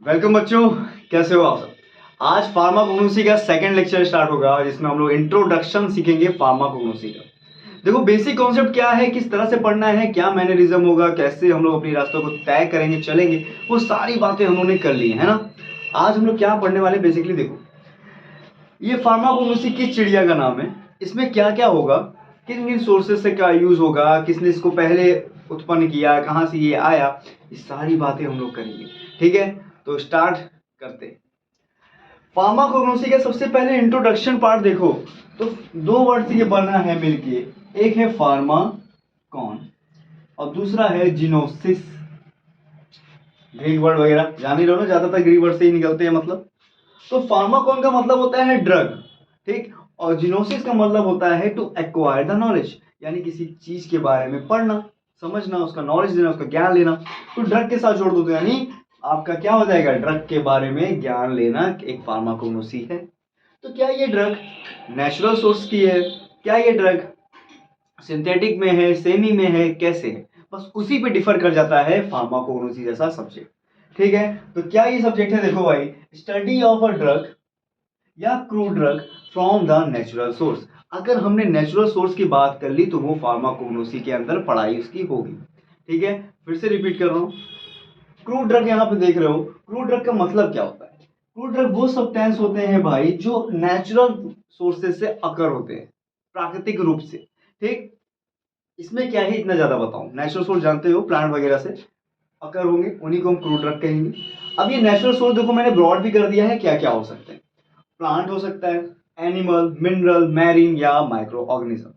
Welcome बच्चों, कैसे हो आप सब। आज फार्माकोग्नोसी का सेकंड लेक्चर स्टार्ट होगा जिसमें हम लोग इंट्रोडक्शन सीखेंगे फार्माकोग्नोसी का। देखो बेसिक कॉन्सेप्ट क्या है, किस तरह से पढ़ना है, क्या मैनरिज्म होगा, कैसे हम लोग अपनी रास्तों को तय करेंगे चलेंगे, वो सारी बातें हम लोगों ने कर ली है ना। आज हम लोग क्या पढ़ने वाले बेसिकली देखो, ये फार्माकोग्नोसी किस चिड़िया का नाम है, इसमें क्या क्या होगा, किन किन सोर्सेज से क्या यूज होगा, किसने इसको पहले उत्पन्न किया, कहाँ से ये आया, ये सारी बातें हम लोग करेंगे। ठीक है, तो स्टार्ट करते हैं। फार्माकोग्नोसी का सबसे पहले इंट्रोडक्शन पार्ट देखो, तो दो वर्ड से ये बना है मिलके, एक है फार्माकॉन और दूसरा है जिनोसिस। ग्रीक वर्ड वगैरह जान ही लो ना, ज्यादातर ग्रीक वर्ड से ही निकलते हैं मतलब। तो फार्माकॉन का मतलब होता है ड्रग, ठीक, और जिनोसिस का मतलब होता है टू एक्वायर द नॉलेज, यानी किसी चीज के बारे में पढ़ना, समझना, उसका नॉलेज लेना, उसका ज्ञान लेना। तो ड्रग के साथ जोड़ दो तो यानी आपका क्या हो जाएगा, ड्रग के बारे में ज्ञान लेना एक फार्माकोग्नोसी है। तो क्या ये ड्रग नेचुरल सोर्स की है, क्या ये ड्रग सिंथेटिक में है, सेमी में है, कैसे है, बस उसी पे डिफर कर जाता है फार्माकोग्नोसी जैसा सब्जेक्ट। ठीक है, तो क्या ये सब्जेक्ट है, देखो भाई, स्टडी ऑफ अ ड्रग या crude drug from the natural source. अगर हमने नेचुरल सोर्स की बात कर ली तो वो फार्माकोग्नोसी के अंदर पढ़ाई उसकी होगी। ठीक है, फिर से रिपीट कर रहा हूं, क्रूड ड्रग यहाँ पे देख रहे हो, क्रूड ड्रग का मतलब क्या होता है। क्रूड ड्रग वो सब्सटेंस होते हैं भाई जो नेचुरल सोर्सेज से अकर होते हैं, प्राकृतिक रूप से। ठीक, इसमें क्या ही इतना ज्यादा बताऊं, नेचुरल सोर्स जानते हो, प्लांट वगैरह से अकर होंगे, उन्हीं को हम क्रूड ड्रग कहेंगे। अब ये नेचुरल सोर्स देखो मैंने ब्रॉड भी कर दिया है, क्या क्या हो सकते हैं। प्लांट हो सकता है, एनिमल, मिनरल, मैरीन या माइक्रो ऑर्गेनिज्म।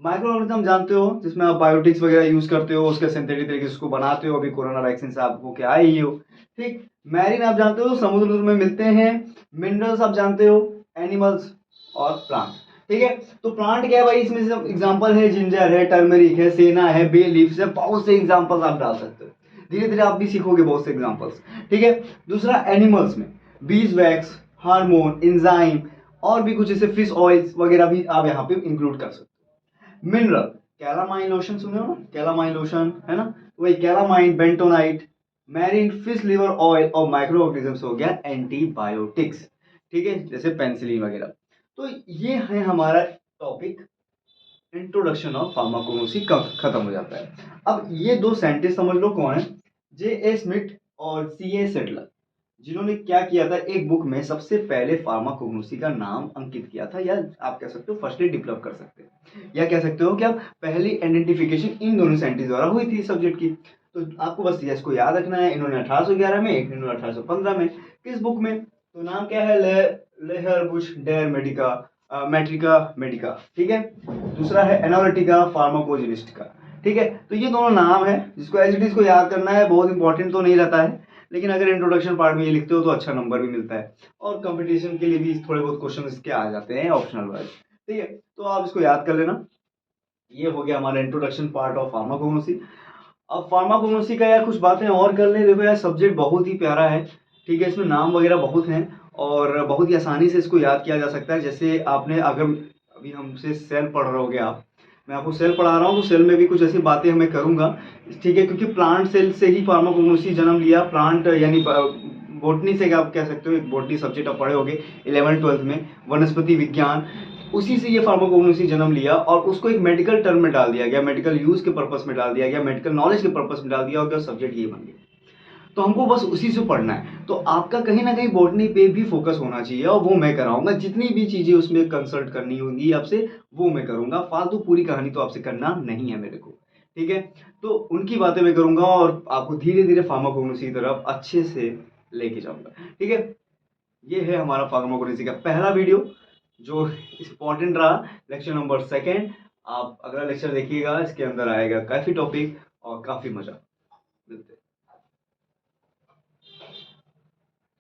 माइक्रो ऑर्गेनिज्म जानते हो, जिसमें आप बायोटिक्स वगैरह यूज करते हो, उसके सिंथेटिक तरीके से उसको बनाते हो, अभी कोरोना वैक्सीन से आपको क्या आई ही हो। ठीक, मैरीन आप जानते हो समुद्र में मिलते हैं, मिनरल्स आप जानते हो, एनिमल्स और प्लांट। ठीक है, तो प्लांट क्या है भाई, इसमें से एग्जांपल है जिंजर है, टर्मरिक है, सेना है, बे लीव्स है, बहुत से एग्जांपल्स आप डाल सकते हो, धीरे धीरे आप भी सीखोगे बहुत से एग्जांपल्स। ठीक है, दूसरा एनिमल्स में बीज वैक्स, हार्मोन, एंजाइम और भी कुछ जैसे फिश ऑयल्स वगैरह भी आप यहाँ पे इंक्लूड कर सकते हो। मिनरल, कैलामाइन लोशन सुने हो ना, कैलामाइन लोशन है ना, वही calamine, bentonite, marine fish liver oil और माइक्रो ऑर्गेनिजम्स हो गया एंटीबायोटिक्स। ठीक है, जैसे पेनिसिलिन वगैरह। तो ये है हमारा टॉपिक, इंट्रोडक्शन ऑफ फार्माकोग्नोसी खत्म हो जाता है। अब ये दो साइंटिस्ट समझ लो कौन है, जे ए स्मिथ और सी ए सेडलर, जिन्होंने क्या किया था, एक बुक में सबसे पहले फार्माकोग्नोसी का नाम अंकित किया था, या आप कह सकते हो फर्स्टली डेवलप कर सकते हो, या कह सकते हो कि आप पहली आइडेंटिफिकेशन इन दोनों साइंटिस्ट द्वारा हुई थी सब्जेक्ट की। तो आपको बस इसको याद रखना है, इन्होंने 1811 में, एक इन्होंने 1815 में। किस बुक में, तो नाम क्या है, लेहर बुश डेर मेडिका, मैट्रिका मेडिका। ठीक है, दूसरा है एनालिटिका फार्माकोजेनिस्टिका। ठीक है, तो ये दोनों नाम है, जिसको एज इट इज को याद करना है, बहुत इंपॉर्टेंट तो नहीं रहता है, लेकिन अगर इंट्रोडक्शन पार्ट में ये लिखते हो तो अच्छा नंबर भी मिलता है, और कंपटीशन के लिए भी थोड़े बहुत क्वेश्चन इसके आ जाते हैं ऑप्शनल वाइज। ठीक है, तो आप इसको याद कर लेना। ये हो गया हमारा इंट्रोडक्शन पार्ट ऑफ फार्माकोग्नोसी। अब फार्माकोग्नोसी का यार कुछ बातें और कर ले, देखो यार सब्जेक्ट बहुत ही प्यारा है। ठीक है, इसमें नाम वगैरह बहुत हैं और बहुत ही आसानी से इसको याद किया जा सकता है। जैसे आपने अगर अभी हमसे सेल पढ़ रहोगे आप, मैं आपको सेल पढ़ा रहा हूँ, तो सेल में भी कुछ ऐसी बातें हमें करूंगा। ठीक है, क्योंकि प्लांट सेल से ही फार्माकोग्नोसी जन्म लिया, प्लांट यानी बोटनी से आप कह सकते हो, एक बोटनी सब्जेक्ट आप पढ़े होगे 11th-12th में, वनस्पति विज्ञान, उसी से ये फार्माकोग्नोसी जन्म लिया और उसको एक मेडिकल टर्म में डाल दिया गया, मेडिकल यूज के पर्पस में डाल दिया गया, मेडिकल नॉलेज के पर्पस में डाल दिया और सब्जेक्ट ये बन गया। तो हमको बस उसी से पढ़ना है, तो आपका कहीं ना कहीं बॉटनी पे भी फोकस होना चाहिए, और वो मैं कराऊंगा, जितनी भी चीजें उसमें कंसल्ट करनी होंगी आपसे वो मैं करूंगा, फालतू पूरी कहानी तो आपसे करना नहीं है मेरे को। ठीक है, तो उनकी बातें मैं करूंगा और आपको धीरे धीरे फार्माकोग्नोसी की तरफ अच्छे से लेके जाऊंगा। ठीक है, ये है हमारा फार्माकोग्नोसी का पहला वीडियो जो इम्पोर्टेंट रहा, लेक्चर नंबर 2। आप अगला लेक्चर देखिएगा, इसके अंदर आएगा काफी टॉपिक और काफी मजा।